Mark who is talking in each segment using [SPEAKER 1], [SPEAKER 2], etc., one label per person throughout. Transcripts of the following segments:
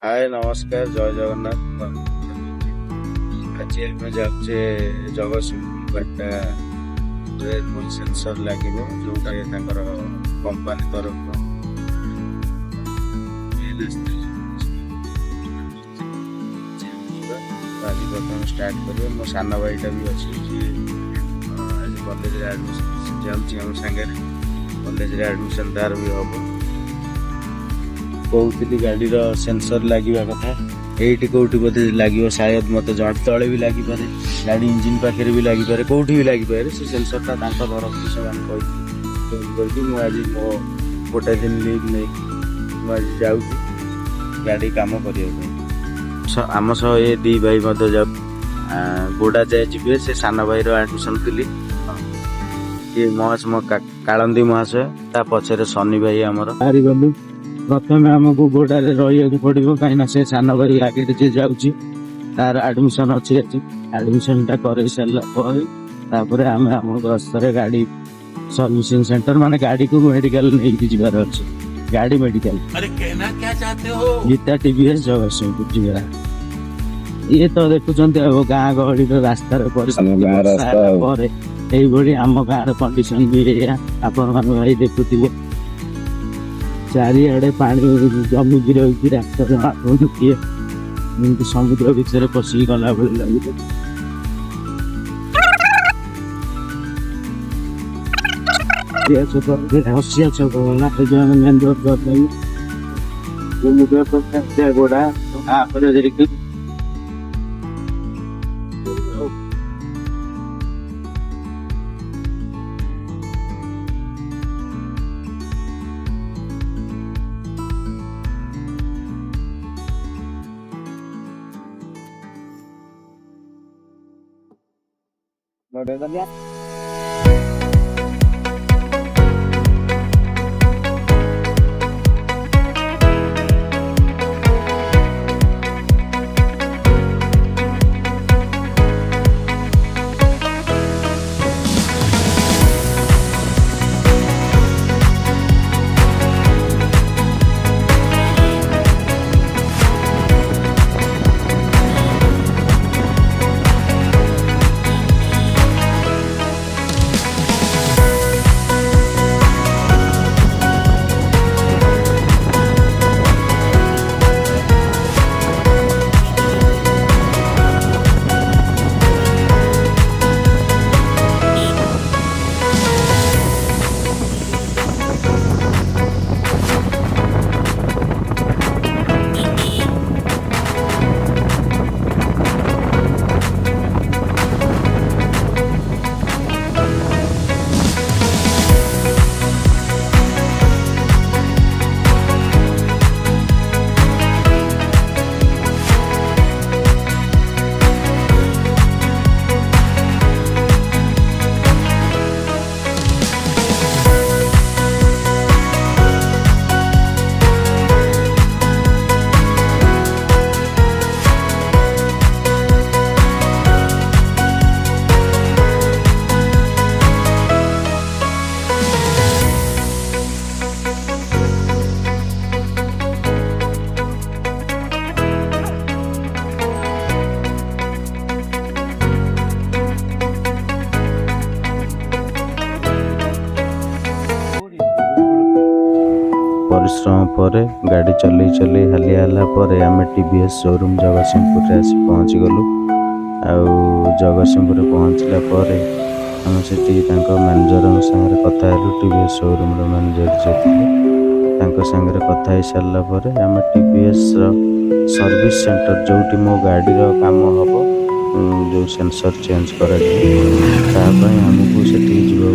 [SPEAKER 1] हाय नमस्कार जय जगन्नाथ। आज आम जाऊे जगतसिंहपुर सेन्सर लगे जोटा कंपानी तरफ आज बर्तमान स्टार्ट कर मो सान भाईटा भी अच्छी आज कॉलेज एडमिशन जाऊँ सागर कॉलेज एडमिशन तार भी हम कहती गाड़ी सेंसर लगे कथा ये कौटी बोधे लगे शायद मत जड़ तले भी लगी पारे गाड़ी इंजिन पाखे भी लगी पारे कौटी भी लगी पारे से सेंसरटा तरफ से कही आज मो गोटे दिन लिव नहीं मुझे जाऊँ गाड़ी कम करने आम सह ये दी भाई मत जाऊ गोड़ा जाए जी से सान भाई एडमिशन थी ये महाशय मो कालंदी महाशय ता पछरे शनि भाई आमर बाहरी गलु प्रथम आमको गोड़े रही पड़ो कहीं से सान भाई आगे जी जाऊँगी तार एडमिशन अच्छी एडमिशन कर सारापर आम आम गस्तर गाड़ी सर्विसिंग सेंटर माने गाड़ी को मेडिकल नहीं जीवार अच्छे गाड़ी मेडिकल। अरे कहना क्या चाहते हो? गीता TVS जगतसिंहपुर जीवा ये तो देखुं गाँ गहली रास्ता आम गाँव कंडीशन भी आपण भाई देखुवे चारिड़े पानी जमिकी रही रास्ता किए समुद्र भितर पशिक गला भाई लगे हसिया छक मेन रोड गोड़ा परिश्रम पर गाड़ी चल चल हालिया आम TVS शोरूम जगतसिंहपुर आसी पहुँची गलु जगतसिंहपुर पहुँचला आम से मैनेजर सागर कथा TVS शोरूम मैनेजर जो सागर कथा हो सारापर आम TVS सर्विस सेंटर जो मो गाड़ी काम हम जो सेंसर चेंज कर आमको से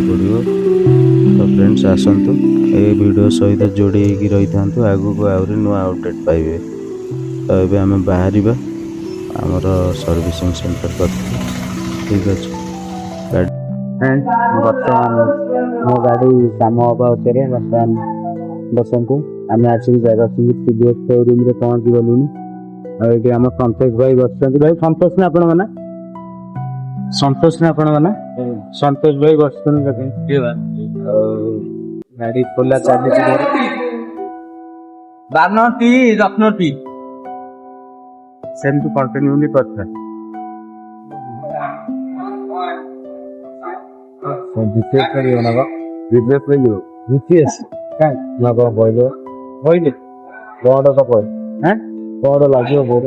[SPEAKER 1] पड़ो तो फ्रेंड्स आसतु ये वीडियो सहित जोड़ी रही था आगू को आहरी नुआ अपडेट पाइबे। तो ये आम बाहर आमर सर्विसिंग सेंटर कर ठीक अच्छे बर्तमान मो गाड़ी काम हवा बर्तमान बसंतु आम आसिक जगतसिंहपुर TVS शोरूम में पहुँची गलुँ ये आम संतोष भाई बस भाई संतोष ना आपण माना संतोष ना आपण माना संतोष भाई बस गाड़ी खोला चली रत्नटी ସେମିତି କଣ୍ଟିନ୍ୟୁଲି କରିଥାଏ। ଜିପିଏସ୍ ଲାଗିବ ନା କଣ? ଜିପିଏସ୍ ଲାଗିବ। ଜିପିଏସ୍ କାଇଁ ନା କଣ କହିଲେ କଣ ତ କହ କଣ ଲାଗିବ ବୋର୍ଡ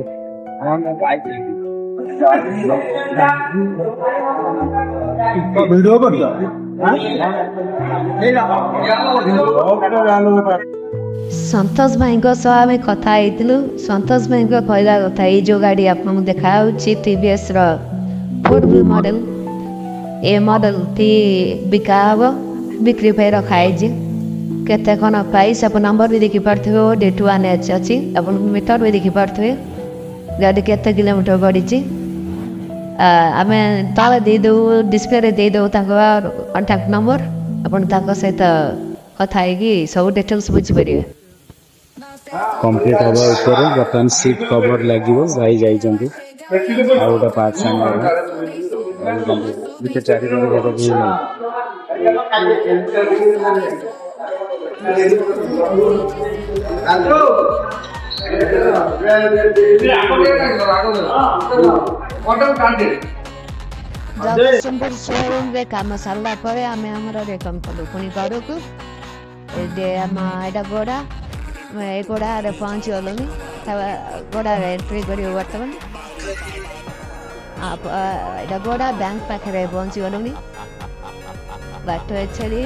[SPEAKER 1] ଭିଡ଼ିଓ କରୁଛ?
[SPEAKER 2] ସନ୍ତୋଷ ଭାଇଙ୍କ ସହ ଆମେ କଥା ହେଇଥିଲୁ। ସନ୍ତୋଷ ଭାଇଙ୍କ କହିବା କଥା ଏଇ ଯେଉଁ ଗାଡ଼ି ଆପଣଙ୍କୁ ଦେଖାଯାଉଛି TVSର 4B ମଡ଼େଲ, ଏ ମଡ଼େଲଟି ବିକା ହେବ, ବିକ୍ରି ପାଇଁ ରଖାହେଇଛି। କେତେ କ'ଣ ପ୍ରାଇସ୍ ଆପଣ ନମ୍ବର ବି ଦେଖିପାରୁଥିବେ, D21H ଅଛି, ଆପଣ ମିଟର ବି ଦେଖିପାରୁଥିବେ ଗାଡ଼ି କେତେ କିଲୋମିଟର ଗଡ଼ିଛି। ଆମେ ତଳେ ଦେଇଦେବୁ, ଡିସପ୍ଲେରେ ଦେଇଦେବୁ ତାଙ୍କ କଣ୍ଟାକ୍ଟ ନମ୍ବର, ଆପଣ ତାଙ୍କ ସହିତ କଥା ହେଇକି ସବୁ ଡିଟେଲ୍ସ ବୁଝିପାରିବେ।
[SPEAKER 1] କମ୍ପ୍ଲିଟ୍ ହେବା ଉପରେ ବର୍ତ୍ତମାନ ସିଟ୍ କଭର ଲାଗିବ। ଭାଇ ଯାଇଛନ୍ତି ଆଉ ଗୋଟେ ପାର୍ଟ ଆଣିବା ଭିତରେ 4 ଜଣ
[SPEAKER 2] ଜଗତସିଂହପୁର ଶୋରୁମ୍ରେ କାମ ସାରିଲା ପରେ ଆମେ ଆମର ରିଟର୍ନ କଲୁ ପୁଣି ଘରକୁ। ଏଇଟା ଗୋଡ଼ା, ଏ ଗୋଡ଼ାରେ ପହଞ୍ଚିଗଲୁନି, ଗୋଡ଼ାରେ ଏଣ୍ଟ୍ରି କରିବୁ ବର୍ତ୍ତମାନ। ଏଇଟା ଗୋଡ଼ା ବ୍ୟାଙ୍କ ପାଖରେ ପହଞ୍ଚିଗଲୁନି। ବାଟ ଛେଳି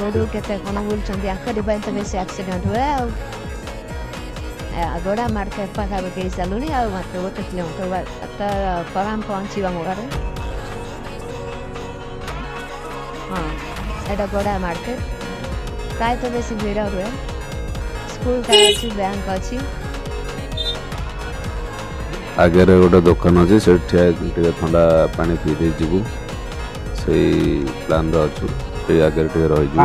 [SPEAKER 2] ଗୋରୁ କେତେ କ'ଣ ବୁଲୁଛନ୍ତି, ଆଙ୍କରି ପାଇଁ ତ ବେଶୀ ଆକ୍ସିଡେଣ୍ଟ ହୁଏ। ଆଉ ଗୋଡ଼ା ମାର୍କେଟ ପାଖାପାଖି ହେଇସାରିଲୁଣି, ଆଉ ମାତ୍ର 1 କିଲୋମିଟର ପରେ ଆମେ ପହଞ୍ଚିବା ମୋ ଘରେ। ହଁ, ଏଇଟା ଗୋଡ଼ା ମାର୍କେଟ, ପ୍ରାୟତଃ ବେଶୀ ଭିଡ଼ ରୁହେ। ସ୍କୁଲଟା ଅଛି, ବ୍ୟାଙ୍କ ଅଛି,
[SPEAKER 3] ଆଗରେ ଗୋଟେ ଦୋକାନ ଅଛି, ସେଠି ଟିକେ ଥଣ୍ଡା ପାଣି ପିଇ ଦେଇ ଯିବୁ, ସେଇ ପ୍ଲାନ୍ରେ ଅଛୁ। ସେଇ ଆଗରେ ଟିକେ ରହିଯିବୁ।